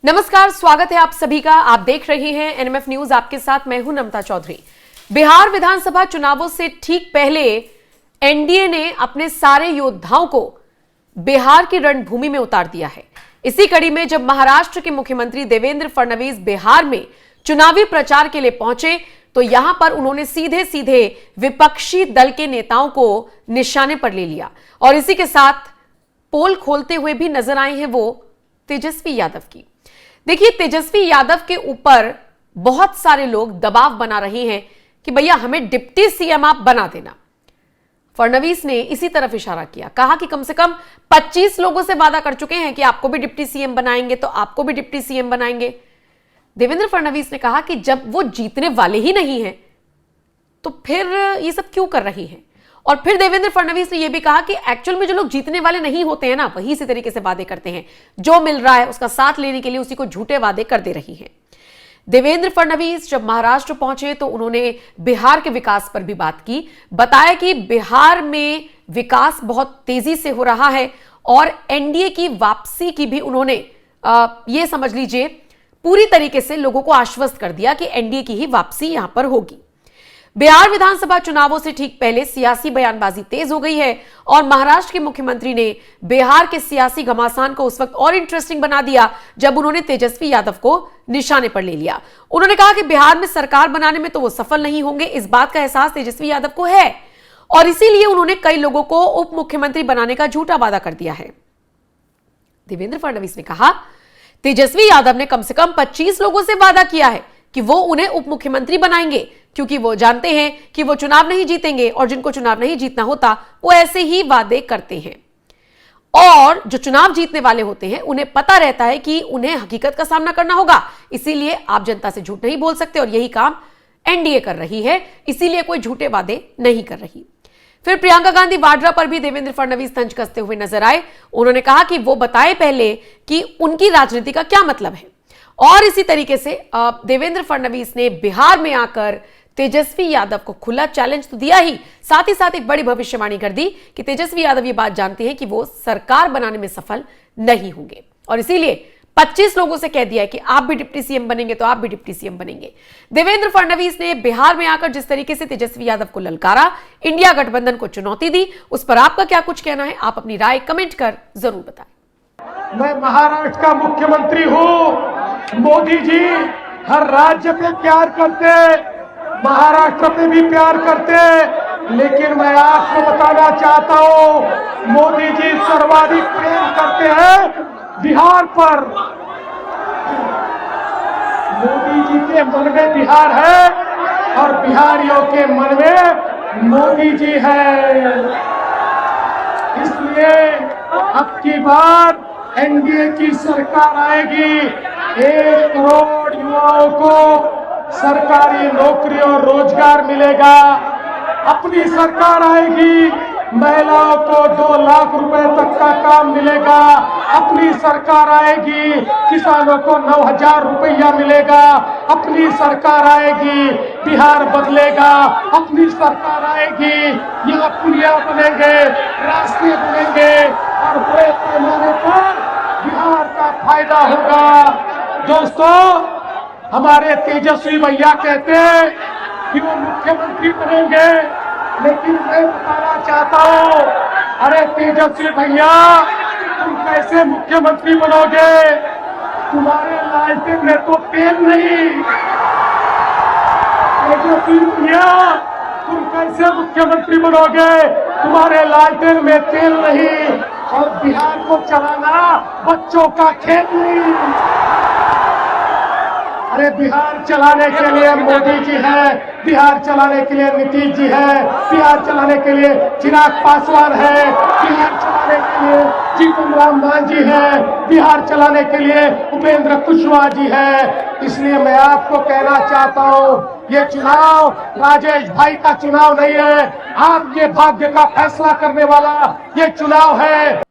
नमस्कार, स्वागत है आप सभी का। आप देख रहे हैं एनएमएफ न्यूज। आपके साथ मैं हूं नमता चौधरी। बिहार विधानसभा चुनावों से ठीक पहले एनडीए ने अपने सारे योद्धाओं को बिहार की रणभूमि में उतार दिया है। इसी कड़ी में जब महाराष्ट्र के मुख्यमंत्री देवेंद्र फडणवीस बिहार में चुनावी प्रचार के लिए पहुंचे तो यहां पर उन्होंने सीधे सीधे विपक्षी दल के नेताओं को निशाने पर ले लिया और इसी के साथ पोल खोलते हुए भी नजर आए हैं वो तेजस्वी यादव की। देखिए, तेजस्वी यादव के ऊपर बहुत सारे लोग दबाव बना रहे हैं कि भैया हमें डिप्टी सीएम आप बना देना। फडणवीस ने इसी तरफ इशारा किया, कहा कि कम से कम 25 लोगों से वादा कर चुके हैं कि आपको भी डिप्टी सीएम बनाएंगे तो आपको भी डिप्टी सीएम बनाएंगे। देवेंद्र फडणवीस ने कहा कि जब वो जीतने वाले ही नहीं हैं तो फिर ये सब क्यों कर रही हैं। और फिर देवेंद्र फडणवीस ने यह भी कहा कि एक्चुअल में जो लोग जीतने वाले नहीं होते हैं ना, वही इसी तरीके से वादे करते हैं, जो मिल रहा है उसका साथ लेने के लिए उसी को झूठे वादे कर दे रही हैं। देवेंद्र फडणवीस जब महाराष्ट्र पहुंचे तो उन्होंने बिहार के विकास पर भी बात की, बताया कि बिहार में विकास बहुत तेजी से हो रहा है और एनडीए की वापसी की भी उन्होंने ये समझ लीजिए पूरी तरीके से लोगों को आश्वस्त कर दिया कि एनडीए की ही वापसी यहां पर होगी। बिहार विधानसभा चुनावों से ठीक पहले सियासी बयानबाजी तेज हो गई है और महाराष्ट्र के मुख्यमंत्री ने बिहार के सियासी घमासान को उस वक्त और इंटरेस्टिंग बना दिया जब उन्होंने तेजस्वी यादव को निशाने पर ले लिया। उन्होंने कहा कि बिहार में सरकार बनाने में तो वो सफल नहीं होंगे, इस बात का एहसास तेजस्वी यादव को है और इसीलिए उन्होंने कई लोगों को उप मुख्यमंत्री बनाने का झूठा वादा कर दिया है। देवेंद्र फडणवीस ने कहा, तेजस्वी यादव ने कम से कम 25 लोगों से वादा किया है कि वो उन्हें उप मुख्यमंत्री बनाएंगे, क्योंकि वो जानते हैं कि वो चुनाव नहीं जीतेंगे और जिनको चुनाव नहीं जीतना होता वो ऐसे ही वादे करते हैं। और जो चुनाव जीतने वाले होते हैं उन्हें पता रहता है कि उन्हें हकीकत का सामना करना होगा, इसीलिए आप जनता से झूठ नहीं बोल सकते और यही काम एनडीए कर रही है, इसीलिए कोई झूठे वादे नहीं कर रही। फिर प्रियंका गांधी वाड्रा पर भी देवेंद्र फडणवीस तंज कसते हुए नजर आए। उन्होंने कहा कि वो बताए पहले कि उनकी राजनीति का क्या मतलब है और इसी तरीके से देवेंद्र फडणवीस ने बिहार में आकर तेजस्वी यादव को खुला चैलेंज तो दिया ही, साथ एक बड़ी भविष्यवाणी कर दी कि तेजस्वी यादव ये बात जानते हैं कि वो सरकार बनाने में सफल नहीं होंगे और इसीलिए 25 लोगों से कह दिया है कि आप भी डिप्टी सीएम बनेंगे तो आप भी डिप्टी सीएम बनेंगे। देवेंद्र फडणवीस ने बिहार में आकर जिस तरीके से तेजस्वी यादव को ललकारा, इंडिया गठबंधन को चुनौती दी, उस पर आपका क्या कुछ कहना है? आप अपनी राय कमेंट कर जरूर बताएं। मैं महाराष्ट्र का मुख्यमंत्री हूं। मोदी जी हर राज्य पे प्यार करते, महाराष्ट्र पे भी प्यार करते, लेकिन मैं आपको बताना चाहता हूं मोदी जी सर्वाधिक प्रेम करते हैं बिहार पर। मोदी जी के मन में बिहार है और बिहारियों के मन में मोदी जी है। इसलिए अब की बार एनडीए की सरकार आएगी, 1 करोड़ युवाओं को सरकारी नौकरी और रोजगार मिलेगा। अपनी सरकार आएगी, महिलाओं को 2 लाख रुपए तक का काम मिलेगा। अपनी सरकार आएगी, किसानों को 9,000 रुपया मिलेगा। अपनी सरकार आएगी, बिहार बदलेगा। अपनी सरकार आएगी, यहाँ पुलिया बनेंगे, रास्ते बनेंगे और बड़े पैमाने पर बिहार का फायदा होगा। दोस्तों, हमारे तेजस्वी भैया कहते हैं कि वो मुख्यमंत्री बनेंगे, लेकिन मैं बताना चाहता हूं, अरे तेजस्वी भैया तुम कैसे मुख्यमंत्री बनोगे? तुम्हारे लालटेन में तो तेल नहीं। तेजस्वी भैया तुम कैसे मुख्यमंत्री बनोगे? तुम्हारे लालटेन में तेल नहीं और बिहार को चलाना बच्चों का खेल नहीं। अरे बिहार चलाने के लिए मोदी जी है, बिहार चलाने के लिए नीतीश जी है, बिहार चलाने के लिए चिराग पासवान है, बिहार चलाने के लिए जीतन राम मांझी है, बिहार चलाने के लिए उपेंद्र कुशवाहा जी है। इसलिए मैं आपको कहना चाहता हूं, ये चुनाव राजेश भाई का चुनाव नहीं है, आपके भाग्य का फैसला करने वाला ये चुनाव है।